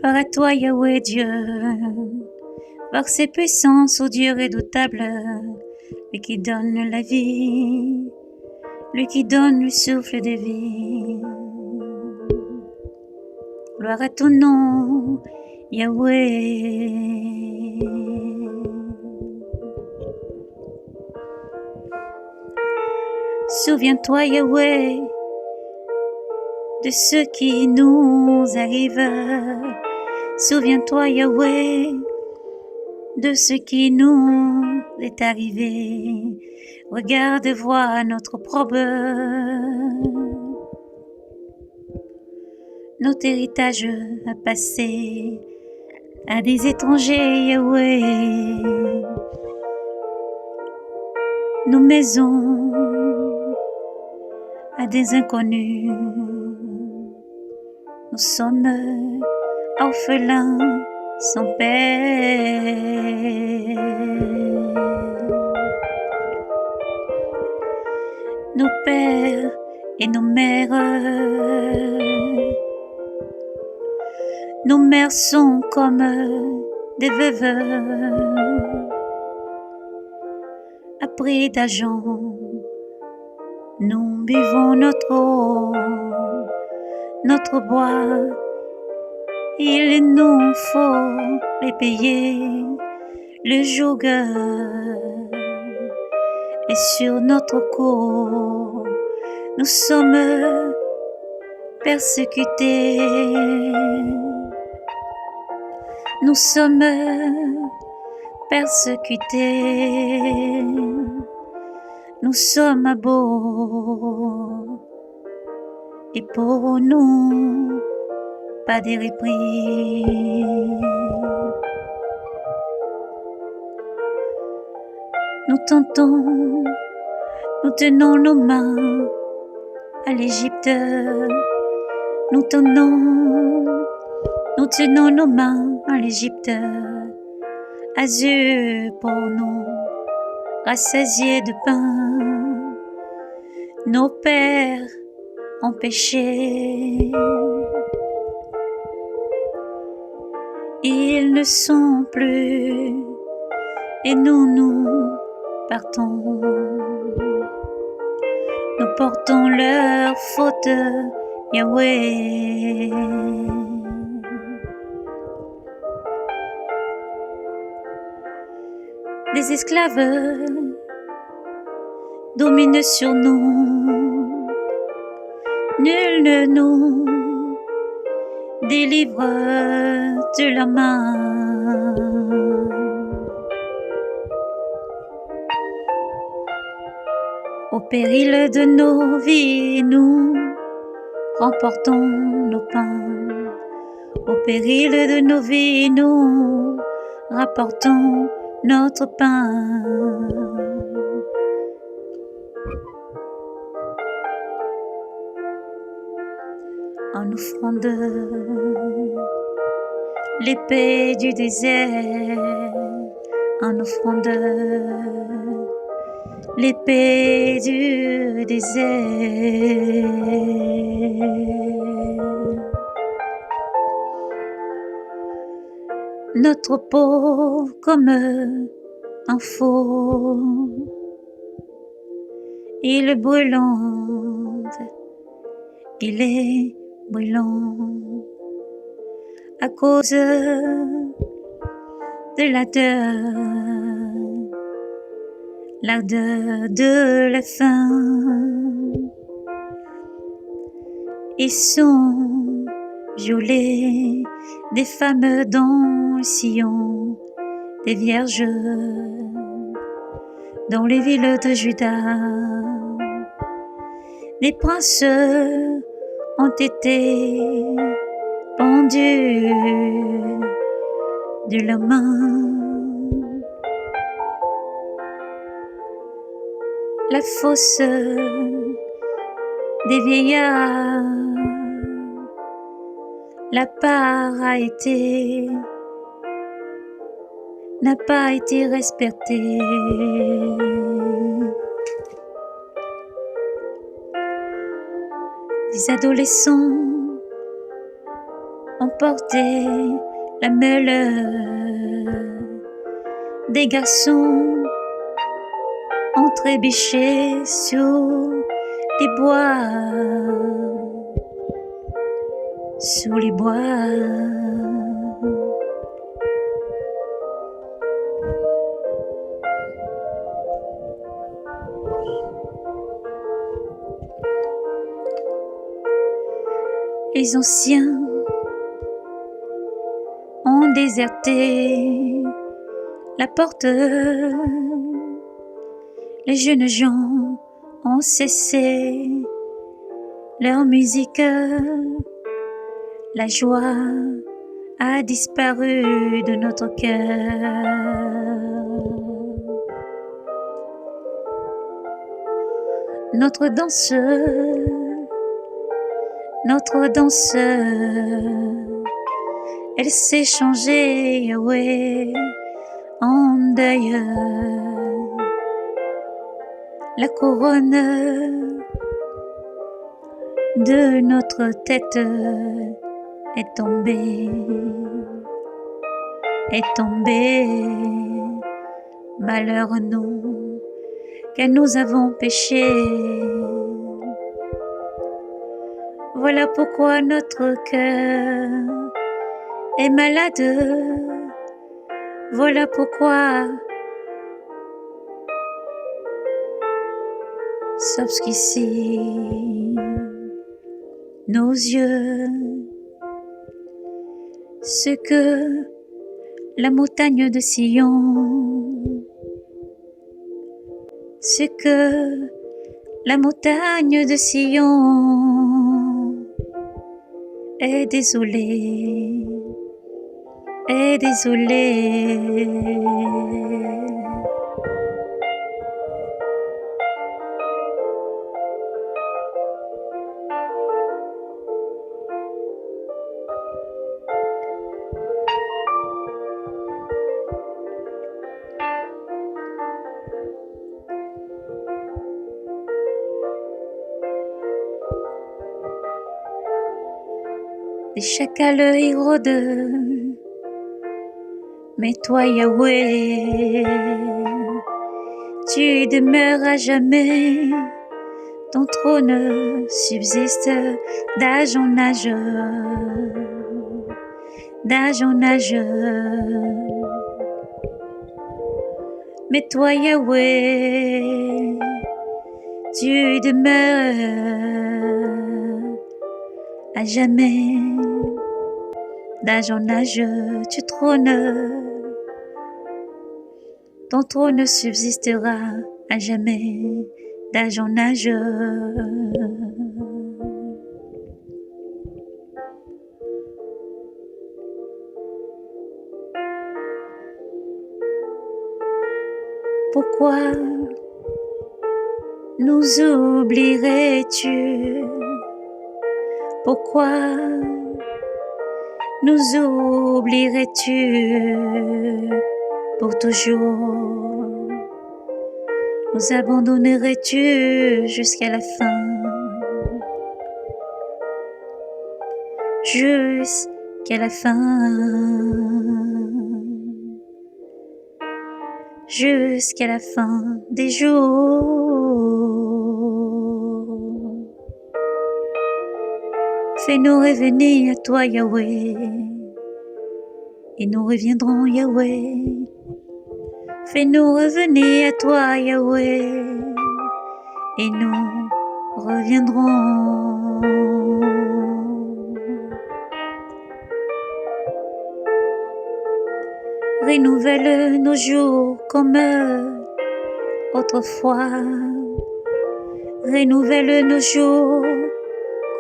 Gloire à toi, Yahweh Dieu, force et puissance, ô Dieu redoutable, lui qui donne la vie, lui qui donne le souffle de vie. Gloire à ton nom, Yahweh. Souviens-toi, Yahweh, de ce qui nous arrive. Souviens-toi, Yahweh, de ce qui nous est arrivé. Regarde, vois notre probe, notre héritage à passer à des étrangers, Yahweh. Nos maisons à des inconnus. Nous sommes orphelins sans père. Nos pères et nos mères sont comme des veuves à prix d'argent. Nous buvons notre eau, notre bois, il nous faut les payer. Le joug est sur notre cou, nous sommes persécutés. Nous sommes persécutés. Nous sommes à beau et pour nous pas de repris. Nous tentons, nous tenons nos mains à l'Égypte. Nous tenons nos mains à l'Égypte. Azur pour nous, rassasiés de pain. Nos pères ont péché. Ils ne sont plus et nous partons. Nous portons leurs fautes, Yahweh. Des esclaves dominent sur nous. Nul ne nous délivre de la main. Au péril de nos vies, nous remportons nos pains. Au péril de nos vies, nous rapportons notre pain. En offrant l'épée du désert, en offrant l'épée du désert. Notre peau comme un feu, il est brûlante, il est brûlant à cause de l'ardeur de la faim. Ils sont violés des femmes dans le sillon, des vierges dans les villes de Juda. Des princes ont été pendus de la main. La fosse des vieillards, la part n'a pas été respectée. Des adolescents emporter la meule des garçons ont trébuché sous les bois, sous les bois. Les anciens ont déserté la porte, les jeunes gens ont cessé leur musique, la joie a disparu de notre cœur. Notre danse, elle s'est changée, Yahweh, en deuil. La couronne de notre tête est tombée, malheur nous, car nous avons péché. Voilà pourquoi notre cœur est malade, voilà pourquoi s'obscurcissent nos yeux. Ce que la montagne de Sion, ce que la montagne de Sion est désolée, est désolée. Les chacals y rôdent, mais toi Yahweh, tu demeures à jamais, ton trône subsiste d'âge en âge, d'âge en âge. Mais toi Yahweh, tu demeures à jamais, d'âge en âge, tu trônes, ton trône subsistera à jamais, d'âge en âge. Pourquoi nous oublierais-tu? Pourquoi nous oublierais-tu pour toujours? Nous abandonnerais-tu jusqu'à la fin? Jusqu'à la fin, jusqu'à la fin des jours. Fais-nous revenir à toi, Yahweh, et nous reviendrons, Yahweh. Fais-nous revenir à toi, Yahweh, et nous reviendrons. Renouvelle nos jours comme autrefois. Renouvelle nos jours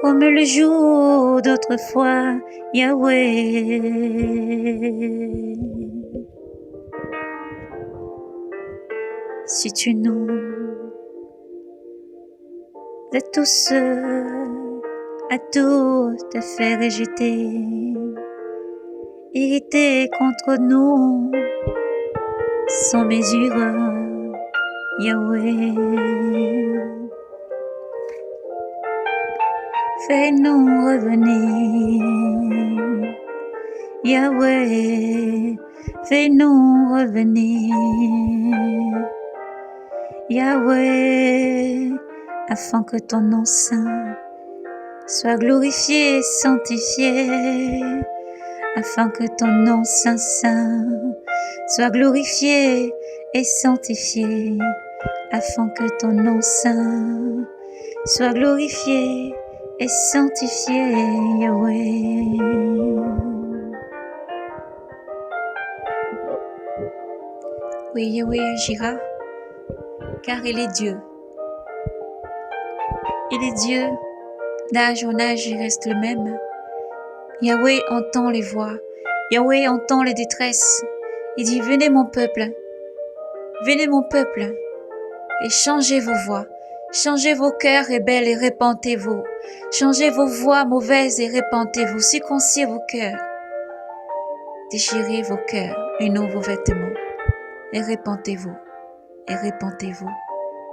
comme le jour d'autrefois, Yahweh. Si tu nous as tous te fait rejeter, irrité contre nous, sans mesure, Yahweh. Fais-nous revenir Yahweh, fais-nous revenir. Yahweh, afin que ton nom saint soit glorifié et sanctifié, afin que ton nom saint soit glorifié et sanctifié, afin que ton nom saint soit glorifié et sanctifié, Yahweh. Oui, Yahweh agira, car il est Dieu. Il est Dieu, d'âge en âge il reste le même. Yahweh entend les voix, Yahweh entend les détresses. Il dit, venez mon peuple, et changez vos voix. Changez vos cœurs rebelles et repentez-vous. Changez vos voix mauvaises et repentez-vous. Circoncirez vos cœurs. Déchirez vos cœurs et non vos vêtements. Et repentez-vous, et repentez-vous,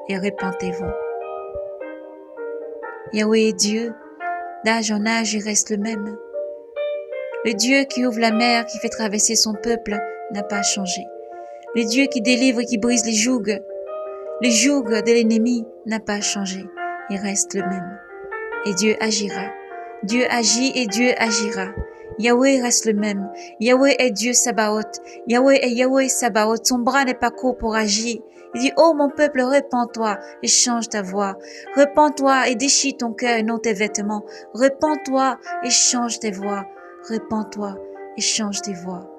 et repentez-vous. Yahweh est Dieu, d'âge en âge il reste le même. Le Dieu qui ouvre la mer, qui fait traverser son peuple, n'a pas changé. Le Dieu qui délivre et qui brise les jougs de l'ennemi n'a pas changé. Il reste le même. Et Dieu agira. Dieu agit et Dieu agira. Yahweh reste le même. Yahweh est Dieu Sabaoth. Yahweh est Yahweh Sabaoth. Son bras n'est pas court pour agir. Il dit, oh mon peuple, repens-toi et change ta voix. Repens-toi et déchire ton cœur et non tes vêtements. Repens-toi et change tes voix. Repens-toi et change tes voix.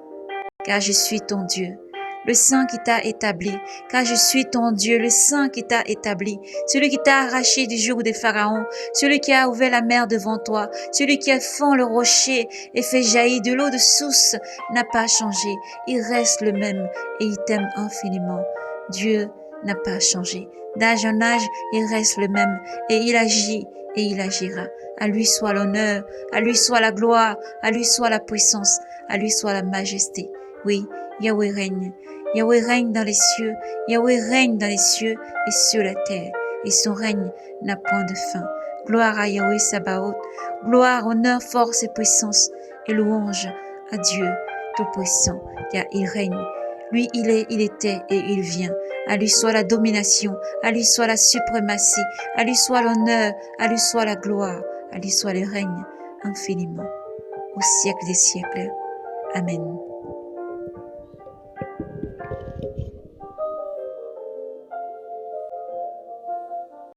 Car je suis ton Dieu, le Saint qui t'a établi. Car je suis ton Dieu, le Saint qui t'a établi. Celui qui t'a arraché du joug des pharaons. Celui qui a ouvert la mer devant toi. Celui qui a fend le rocher et fait jaillir de l'eau de source n'a pas changé. Il reste le même et il t'aime infiniment. Dieu n'a pas changé. D'âge en âge, il reste le même et il agit et il agira. À lui soit l'honneur, à lui soit la gloire, à lui soit la puissance, à lui soit la majesté. Oui, Yahweh règne. Yahweh règne dans les cieux, Yahweh règne dans les cieux et sur la terre, et son règne n'a point de fin. Gloire à Yahweh Sabaoth, gloire, honneur, force et puissance, et louange à Dieu Tout-Puissant, car il règne. Lui, il est, il était et il vient. À lui soit la domination, à lui soit la suprématie, à lui soit l'honneur, à lui soit la gloire, à lui soit le règne infiniment, au siècle des siècles. Amen.